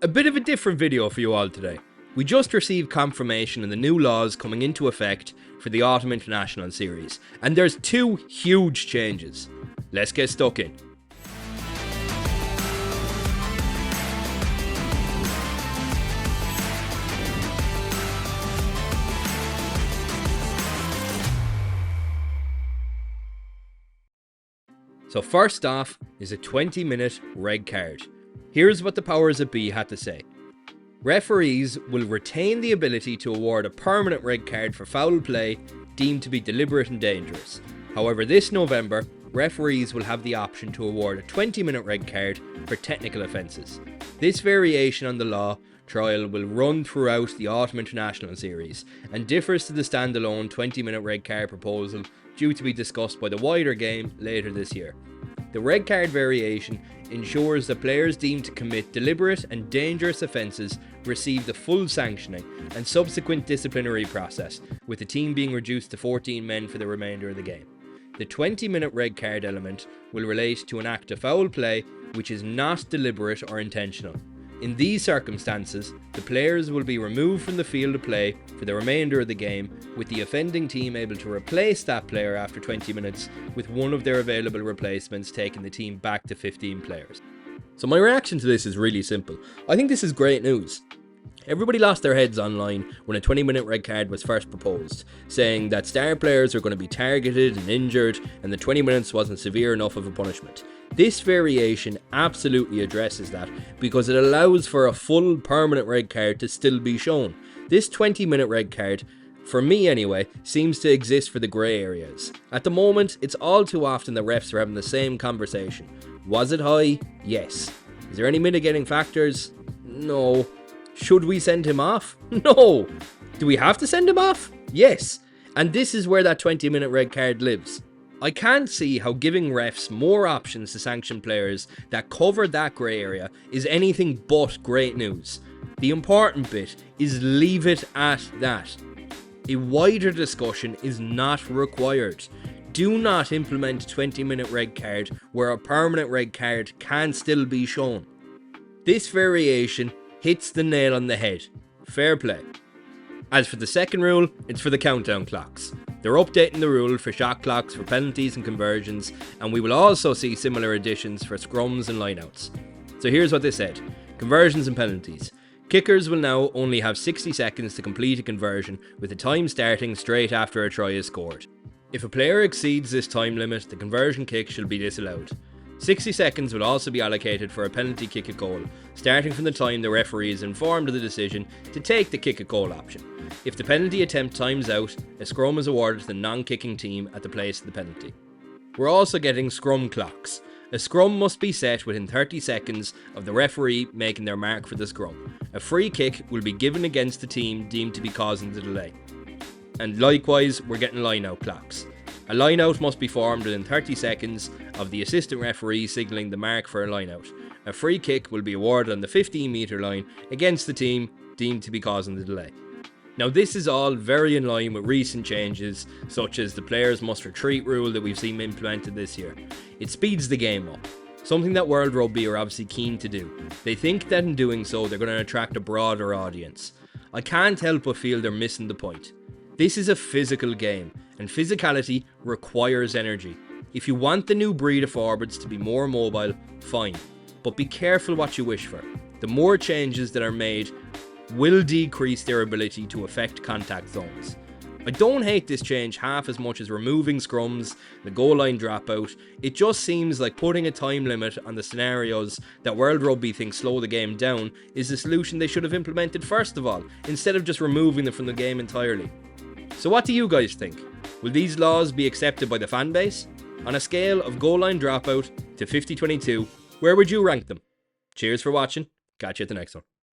A bit of a different video for you all today. We just received confirmation of the new laws coming into effect for the Autumn International Series, and there's two huge changes. Let's get stuck in. So first off is a 20-minute red card. Here's what the powers that be had to say. Referees will retain the ability to award a permanent red card for foul play deemed to be deliberate and dangerous. However, this November, referees will have the option to award a 20-minute red card for technical offences. This variation on the law trial will run throughout the Autumn International Series and differs to the standalone 20-minute red card proposal due to be discussed by the wider game later this year. The red card variation ensures that players deemed to commit deliberate and dangerous offences receive the full sanctioning and subsequent disciplinary process, with the team being reduced to 14 men for the remainder of the game. The 20-minute red card element will relate to an act of foul play which is not deliberate or intentional. In these circumstances, the players will be removed from the field of play for the remainder of the game, with the offending team able to replace that player after 20 minutes with one of their available replacements, taking the team back to 15 players. So my reaction to this is really simple. I think this is great news. Everybody lost their heads online when a 20-minute red card was first proposed, saying that star players are going to be targeted and injured and the 20 minutes wasn't severe enough of a punishment. This variation absolutely addresses that because it allows for a full permanent red card to still be shown. This 20-minute red card, for me anyway, seems to exist for the grey areas. At the moment, it's all too often the refs are having the same conversation. Was it high? Yes. Is there any mitigating factors? No. Should we send him off? No. Do we have to send him off? Yes. And this is where that 20-minute red card lives. I can't see how giving refs more options to sanction players that cover that grey area is anything but great news. The important bit is leave it at that. A wider discussion is not required. Do not implement a 20-minute red card where a permanent red card can still be shown. This variation hits the nail on the head. Fair play. As for the second rule, it's for the countdown clocks. They're updating the rule for shot clocks, for penalties and conversions, and we will also see similar additions for scrums and lineouts. So here's what they said. Conversions and penalties. Kickers will now only have 60 seconds to complete a conversion, with the time starting straight after a try is scored. If a player exceeds this time limit, the conversion kick shall be disallowed. 60 seconds will also be allocated for a penalty kick at goal, starting from the time the referee is informed of the decision to take the kick at goal option. If the penalty attempt times out, a scrum is awarded to the non-kicking team at the place of the penalty. We're also getting scrum clocks. A scrum must be set within 30 seconds of the referee making their mark for the scrum. A free kick will be given against the team deemed to be causing the delay. And likewise, we're getting line-out clocks. A line-out must be formed within 30 seconds of the assistant referee signalling the mark for a line-out. A free kick will be awarded on the 15-metre line against the team deemed to be causing the delay. Now this is all very in line with recent changes, such as the players must retreat rule that we've seen implemented this year. It speeds the game up, something that World Rugby are obviously keen to do. They think that in doing so they're going to attract a broader audience. I can't help but feel they're missing the point. This is a physical game, and physicality requires energy. If you want the new breed of forwards to be more mobile, fine, but be careful what you wish for. The more changes that are made will decrease their ability to affect contact zones. I don't hate this change half as much as removing scrums, the goal line dropout. It just seems like putting a time limit on the scenarios that World Rugby thinks slow the game down is the solution they should have implemented first of all, instead of just removing them from the game entirely. So what do you guys think? Will these laws be accepted by the fan base? On a scale of goal line dropout to 50-22, where would you rank them? Cheers for watching, catch you at the next one.